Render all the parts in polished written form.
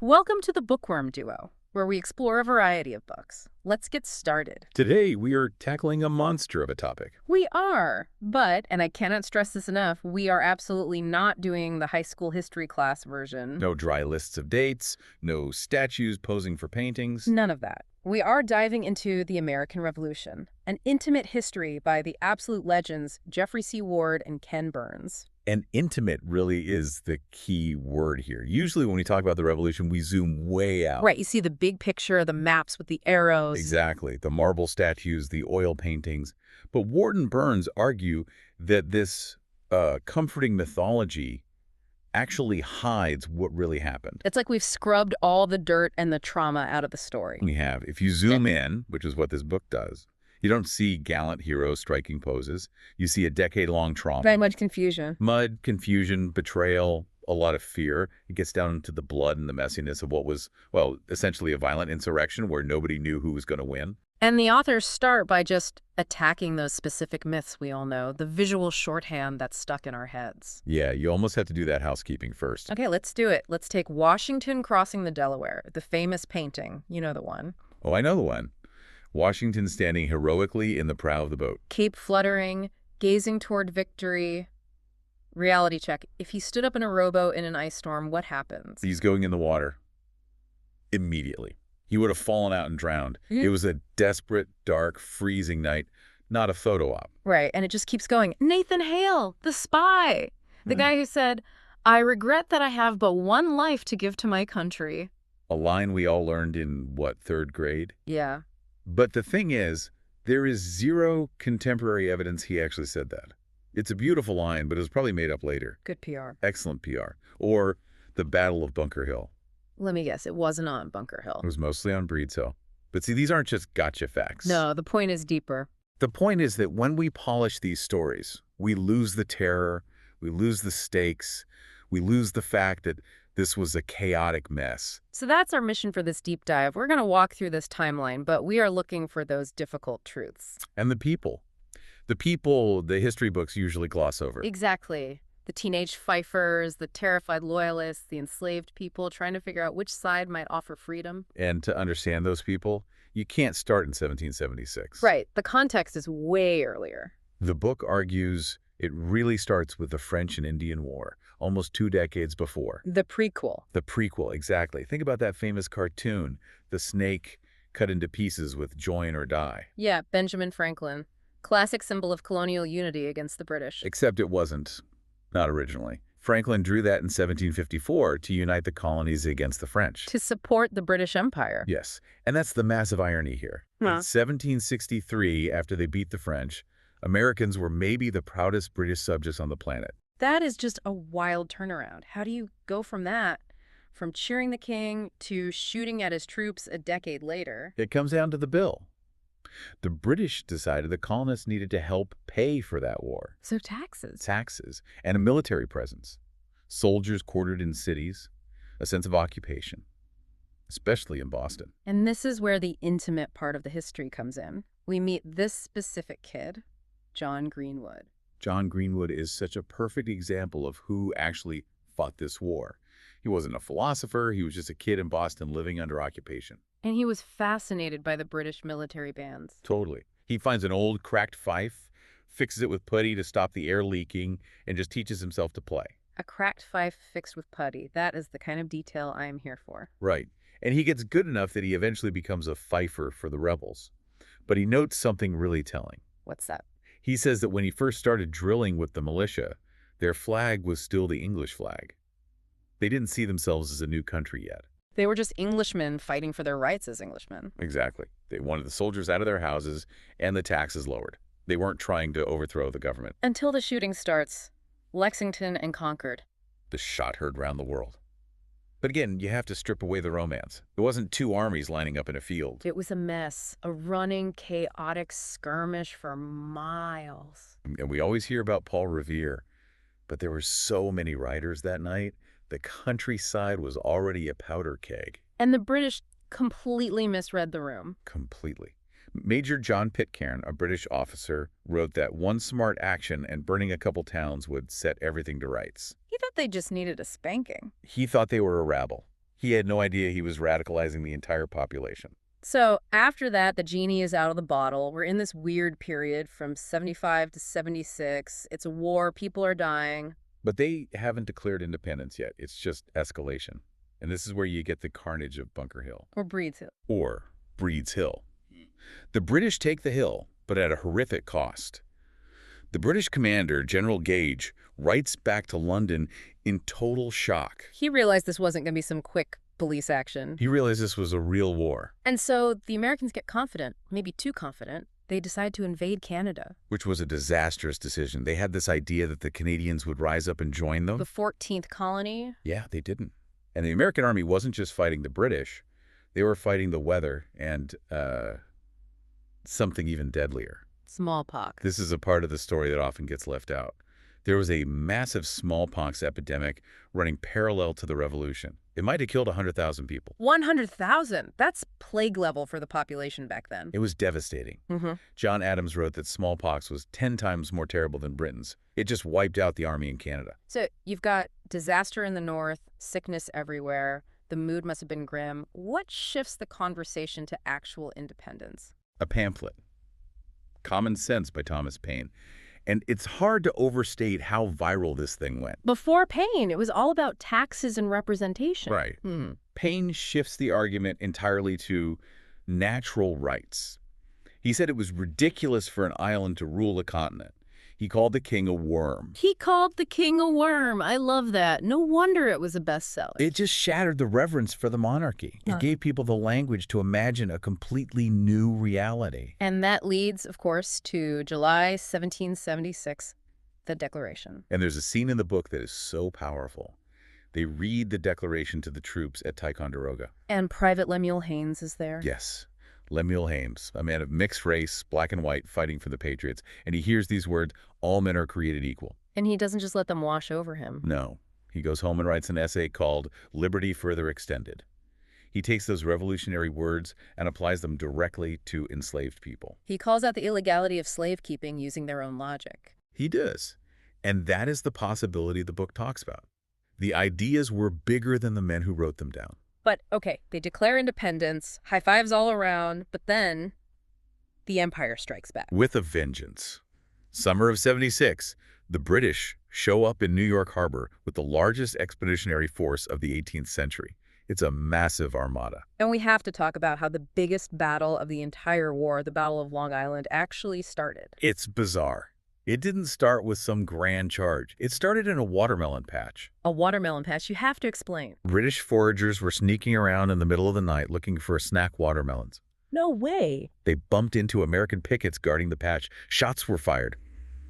Welcome to the Bookworm Duo, where we explore a variety of books. Let's get started. Today, we are tackling a monster of a topic. We are, but, and I cannot stress this enough, we are absolutely not doing the high school history class version. No dry lists of dates, no statues posing for paintings. None of that. We are diving into the American Revolution, an intimate history by the absolute legends Geoffrey C. and Ken Burns. And intimate really is the key word here. Usually when we talk about the revolution, we zoom way out. Right, you see the big picture, the maps with the arrows. Exactly. The marble statues, the oil paintings. But Ward and Burns argue that this comforting mythology actually hides what really happened. It's like we've scrubbed all the dirt and the trauma out of the story. We have. If you zoom in, which is what this book does, you don't see gallant heroes striking poses. You see a decade-long trauma. Very much confusion. Mud, confusion, betrayal, a lot of fear. It gets down into the blood and the messiness of what was, well, essentially a violent insurrection where nobody knew who was going to win. And the authors start by just attacking those specific myths we all know, the visual shorthand that's stuck in our heads. Yeah, you almost have to do that housekeeping first. Okay, let's do it. Let's take Washington crossing the Delaware, the famous painting. You know the one. Oh, I know the one. Washington standing heroically in the prow of the boat. Cape fluttering, gazing toward victory. Reality check. If he stood up in a rowboat in an ice storm, what happens? He's going in the water. Immediately. He would have fallen out and drowned. It was a desperate, dark, freezing night, not a photo op. Right, and it just keeps going. Nathan Hale, the spy. The guy who said, "I regret that I have but one life to give to my country." A line we all learned in, what, third grade? Yeah. But the thing is, there is zero contemporary evidence he actually said that. It's a beautiful line, but it was probably made up later. Good PR. Excellent PR. Or the Battle of Bunker Hill. Let me guess, it wasn't on Bunker Hill. It was mostly on Breed's Hill. But see, these aren't just gotcha facts. No, the point is deeper. The point is that when we polish these stories, we lose the terror, we lose the stakes, we lose the fact that this was a chaotic mess. So that's our mission for this deep dive. We're going to walk through this timeline, but we are looking for those difficult truths. And the people. The people the history books usually gloss over. Exactly. The teenage fifers, the terrified loyalists, the enslaved people trying to figure out which side might offer freedom. And to understand those people, you can't start in 1776. Right. The context is way earlier. The book argues it really starts with the French and Indian War, almost 2 decades before. The prequel. The prequel, exactly. Think about that famous cartoon, the snake cut into pieces with join or die. Yeah, Benjamin Franklin. Classic symbol of colonial unity against the British. Except it wasn't. Not originally. Franklin drew that in 1754 to unite the colonies against the French. To support the British Empire. Yes, and that's the massive irony here. In 1763, after they beat the French, Americans were maybe the proudest British subjects on the planet. That is just a wild turnaround. How do you go from that, from cheering the king to shooting at his troops a decade later? It comes down to the bill. The British decided the colonists needed to help pay for that war. So taxes. Taxes and a military presence. Soldiers quartered in cities, a sense of occupation, especially in Boston. And this is where the intimate part of the history comes in. We meet this specific kid, John Greenwood. John Greenwood is such a perfect example of who actually fought this war. He wasn't a philosopher, he was just a kid in Boston living under occupation. And he was fascinated by the British military bands. Totally. He finds an old cracked fife, fixes it with putty to stop the air leaking, and just teaches himself to play. A cracked fife fixed with putty. That is the kind of detail I am here for. Right. And he gets good enough that he eventually becomes a fifer for the rebels. But he notes something really telling. What's that? He says that when he first started drilling with the militia, their flag was still the English flag. They didn't see themselves as a new country yet. They were just Englishmen fighting for their rights as Englishmen. Exactly. They wanted the soldiers out of their houses and the taxes lowered. They weren't trying to overthrow the government. Until the shooting starts. Lexington and Concord. The shot heard round the world. But again, you have to strip away the romance. It wasn't 2 armies lining up in a field. It was a mess, a running, chaotic skirmish for miles. And we always hear about Paul Revere, but there were so many riders that night, the countryside was already a powder keg. And the British completely misread the room. Completely. Major John Pitcairn, a British officer, wrote that one smart action and burning a couple towns would set everything to rights. He thought they just needed a spanking. He thought they were a rabble. He had no idea he was radicalizing the entire population. So after that, the genie is out of the bottle. We're in this weird period from 75 to 76. It's a war. People are dying. But they haven't declared independence yet. It's just escalation. And this is where you get the carnage of Bunker Hill. Or Breed's Hill. Or Breed's Hill. The British take the hill, but at a horrific cost. The British commander, General Gage, writes back to London in total shock. He realized this wasn't going to be some quick police action. He realized this was a real war. And so the Americans get confident, maybe too confident. They decide to invade Canada. Which was a disastrous decision. They had this idea that the Canadians would rise up and join them. The 14th colony? Yeah, they didn't. And the American army wasn't just fighting the British. They were fighting the weather and something even deadlier. Smallpox. This is a part of the story that often gets left out. There was a massive smallpox epidemic running parallel to the revolution. It might have killed 100,000 people. 100,000? That's plague level for the population back then. It was devastating. John Adams wrote that smallpox was 10 times more terrible than Britain's. It just wiped out the army in Canada. So you've got disaster in the north, sickness everywhere. The mood must have been grim. What shifts the conversation to actual independence? A pamphlet, Common Sense by Thomas Paine. And it's hard to overstate how viral this thing went. Before Paine, it was all about taxes and representation. Right. Paine shifts the argument entirely to natural rights. He said it was ridiculous for an island to rule a continent. He called the king a worm. He called the king a worm. I love that. No wonder it was a bestseller. It just shattered the reverence for the monarchy. It gave people the language to imagine a completely new reality. And that leads, of course, to July 1776, the Declaration. And there's a scene in the book that is so powerful. They read the Declaration to the troops at Ticonderoga. And Private Lemuel Haynes is there. Yes. Lemuel Haynes, a man of mixed race, black and white, fighting for the Patriots. And he hears these words, all men are created equal. And he doesn't just let them wash over him. No. He goes home and writes an essay called Liberty Further Extended. He takes those revolutionary words and applies them directly to enslaved people. He calls out the illegality of slave keeping using their own logic. He does. And that is the possibility the book talks about. The ideas were bigger than the men who wrote them down. But, okay, they declare independence, high fives all around, but then the empire strikes back. With a vengeance. Summer of '76, the British show up in New York Harbor with the largest expeditionary force of the 18th century. It's a massive armada. And we have to talk about how the biggest battle of the entire war, the Battle of Long Island, actually started. It's bizarre. It didn't start with some grand charge. It started in a watermelon patch. A watermelon patch? You have to explain. British foragers were sneaking around in the middle of the night looking for snack watermelons. No way. They bumped into American pickets guarding the patch. Shots were fired.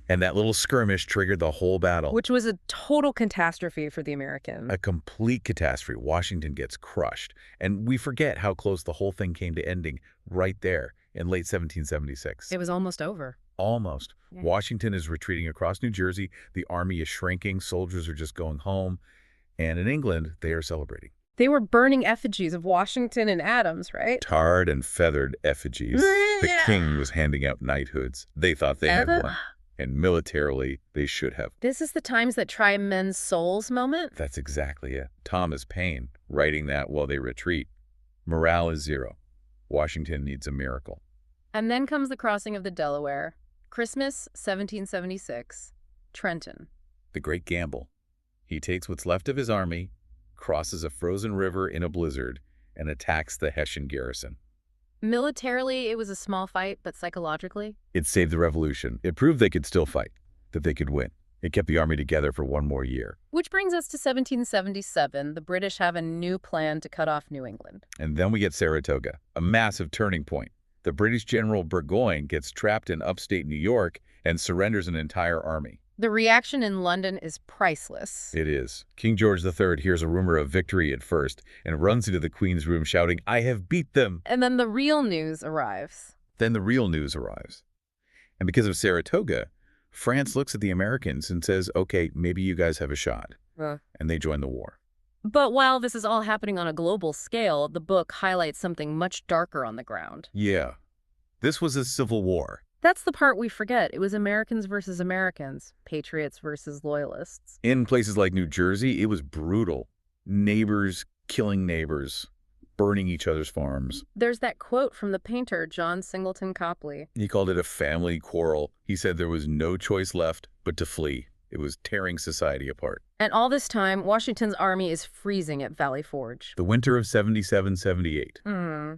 And that little skirmish triggered the whole battle. Which was a total catastrophe for the Americans. A complete catastrophe. Washington gets crushed. And we forget how close the whole thing came to ending right there in late 1776. It was almost over. Almost. Yeah. Washington is retreating across New Jersey. The army is shrinking. Soldiers are just going home. And in England, they are celebrating. They were burning effigies of Washington and Adams, right? Tarred and feathered effigies. The king was handing out knighthoods. They thought they had one. And militarily, they should have. This is the times that try men's souls moment? That's exactly it. Thomas Paine, writing that while they retreat. Morale is zero. Washington needs a miracle. And then comes the crossing of the Delaware. Christmas, 1776. Trenton. The great gamble. He takes what's left of his army, crosses a frozen river in a blizzard, and attacks the Hessian garrison. Militarily, it was a small fight, but psychologically? It saved the revolution. It proved they could still fight, that they could win. It kept the army together for one more year. Which brings us to 1777. The British have a new plan to cut off New England. And then we get Saratoga, a massive turning point. The British General Burgoyne gets trapped in upstate New York and surrenders an entire army. The reaction in London is priceless. It is. King George III hears a rumor of victory at first and runs into the Queen's room shouting, "I have beat them!" And then the real news arrives. Then the real news arrives. And because of Saratoga, France looks at the Americans and says, okay, maybe you guys have a shot. And they join the war. But while this is all happening on a global scale, the book highlights something much darker on the ground. Yeah. This was a civil war. That's the part we forget. It was Americans versus Americans, patriots versus loyalists. In places like New Jersey, it was brutal. Neighbors killing neighbors, burning each other's farms. There's that quote from the painter John Singleton Copley. He called it a family quarrel. He said there was no choice left but to flee. It was tearing society apart. And all this time, Washington's army is freezing at Valley Forge. The winter of 77-78. Hmm.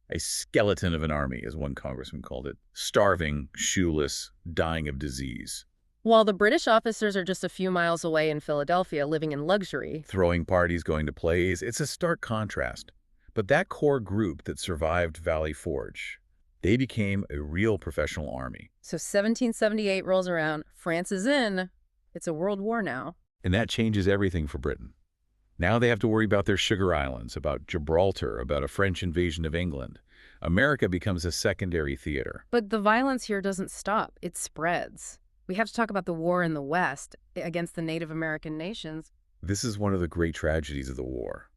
A skeleton of an army, as one congressman called it. Starving, shoeless, dying of disease. While the British officers are just a few miles away in Philadelphia living in luxury. Throwing parties, going to plays. It's a stark contrast. But that core group that survived Valley Forge, they became a real professional army. So 1778 rolls around, France is in. It's a world war now. And that changes everything for Britain. Now they have to worry about their sugar islands, about Gibraltar, about a French invasion of England. America becomes a secondary theater. But the violence here doesn't stop. It spreads. We have to talk about the war in the West against the Native American nations. This is one of the great tragedies of the war.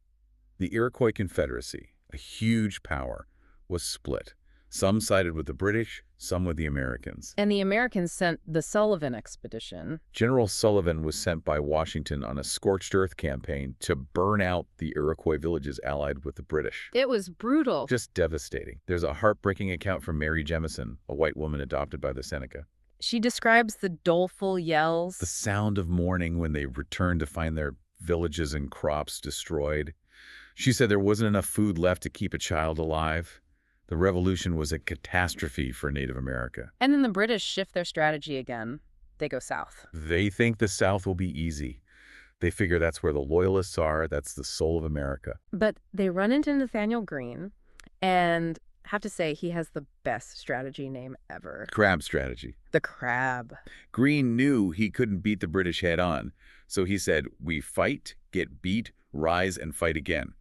The Iroquois Confederacy, a huge power, was split. Some sided with the British, some with the Americans. And the Americans sent the Sullivan expedition. General Sullivan was sent by Washington on a scorched earth campaign to burn out the Iroquois villages allied with the British. It was brutal. Just devastating. There's a heartbreaking account from Mary Jemison, a white woman adopted by the Seneca. She describes the doleful yells. The sound of mourning when they returned to find their villages and crops destroyed. She said there wasn't enough food left to keep a child alive. The revolution was a catastrophe for Native America. And then the British shift their strategy again. They go south. They think the South will be easy. They figure that's where the Loyalists are. That's the soul of America. But they run into Nathaniel Greene, and have to say he has the best strategy name ever. Crab strategy. The Crab. Greene knew he couldn't beat the British head on. So he said, we fight, get beat, rise, and fight again.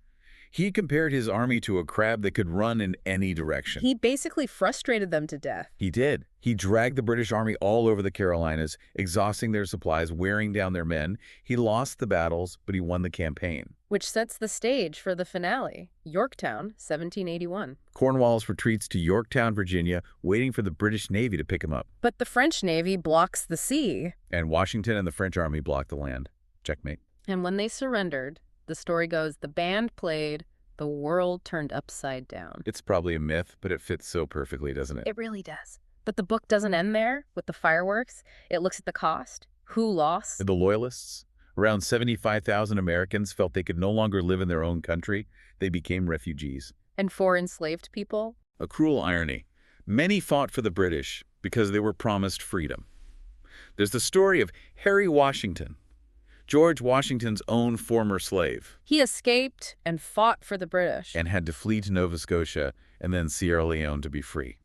He compared his army to a crab that could run in any direction. He basically frustrated them to death. He did. He dragged the British army all over the Carolinas, exhausting their supplies, wearing down their men. He lost the battles, but he won the campaign. Which sets the stage for the finale, Yorktown, 1781. Cornwallis retreats to Yorktown, Virginia, waiting for the British Navy to pick him up. But the French Navy blocks the sea. And Washington and the French army blocked the land. Checkmate. And when they surrendered, the story goes, the band played, the world turned upside down. It's probably a myth, but it fits so perfectly, doesn't it? It really does. But the book doesn't end there with the fireworks. It looks at the cost. Who lost? The Loyalists. Around 75,000 Americans felt they could no longer live in their own country. They became refugees. And 4 enslaved people? A cruel irony. Many fought for the British because they were promised freedom. There's the story of Harry Washington, George Washington's own former slave. He escaped and fought for the British. And had to flee to Nova Scotia and then Sierra Leone to be free.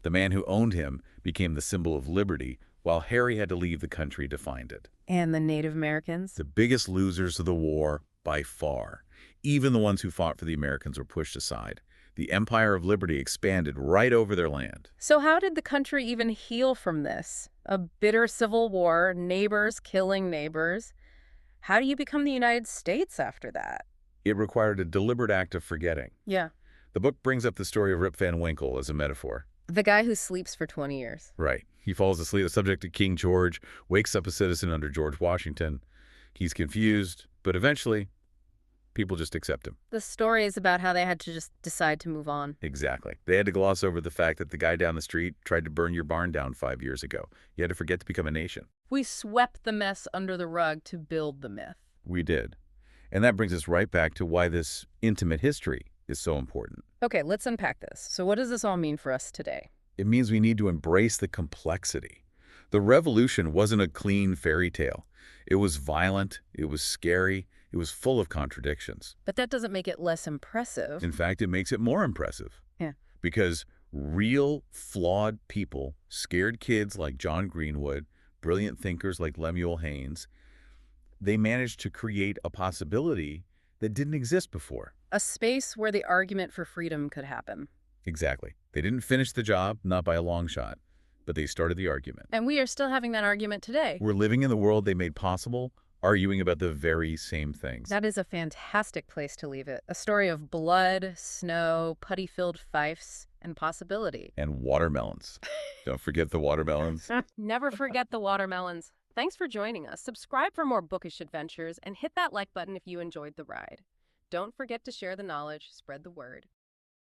The man who owned him became the symbol of liberty, while Harry had to leave the country to find it. And the Native Americans? The biggest losers of the war by far. Even the ones who fought for the Americans were pushed aside. The Empire of Liberty expanded right over their land. So how did the country even heal from this? A bitter civil war, neighbors killing neighbors. How do you become the United States after that? It required a deliberate act of forgetting. Yeah. The book brings up the story of Rip Van Winkle as a metaphor. The guy who sleeps for 20 years. Right. He falls asleep, subject to King George, wakes up a citizen under George Washington. He's confused, but eventually, people just accept him. The story is about how they had to just decide to move on. Exactly. They had to gloss over the fact that the guy down the street tried to burn your barn down 5 years ago. You had to forget to become a nation. We swept the mess under the rug to build the myth. We did. And that brings us right back to why this intimate history is so important. Okay, let's unpack this. So what does this all mean for us today? It means we need to embrace the complexity. The revolution wasn't a clean fairy tale. It was violent, it was scary, it was full of contradictions. But that doesn't make it less impressive. In fact, it makes it more impressive. Yeah. Because real, flawed people, scared kids like John Greenwood, brilliant thinkers like Lemuel Haynes, they managed to create a possibility that didn't exist before. A space where the argument for freedom could happen. Exactly. They didn't finish the job, not by a long shot, but they started the argument. And we are still having that argument today. We're living in the world they made possible, arguing about the very same things. That is a fantastic place to leave it. A story of blood, snow, putty-filled fifes, and possibility. And watermelons. Don't forget the watermelons. Never forget the watermelons. Thanks for joining us. Subscribe for more bookish adventures and hit that like button if you enjoyed the ride. Don't forget to share the knowledge, spread the word.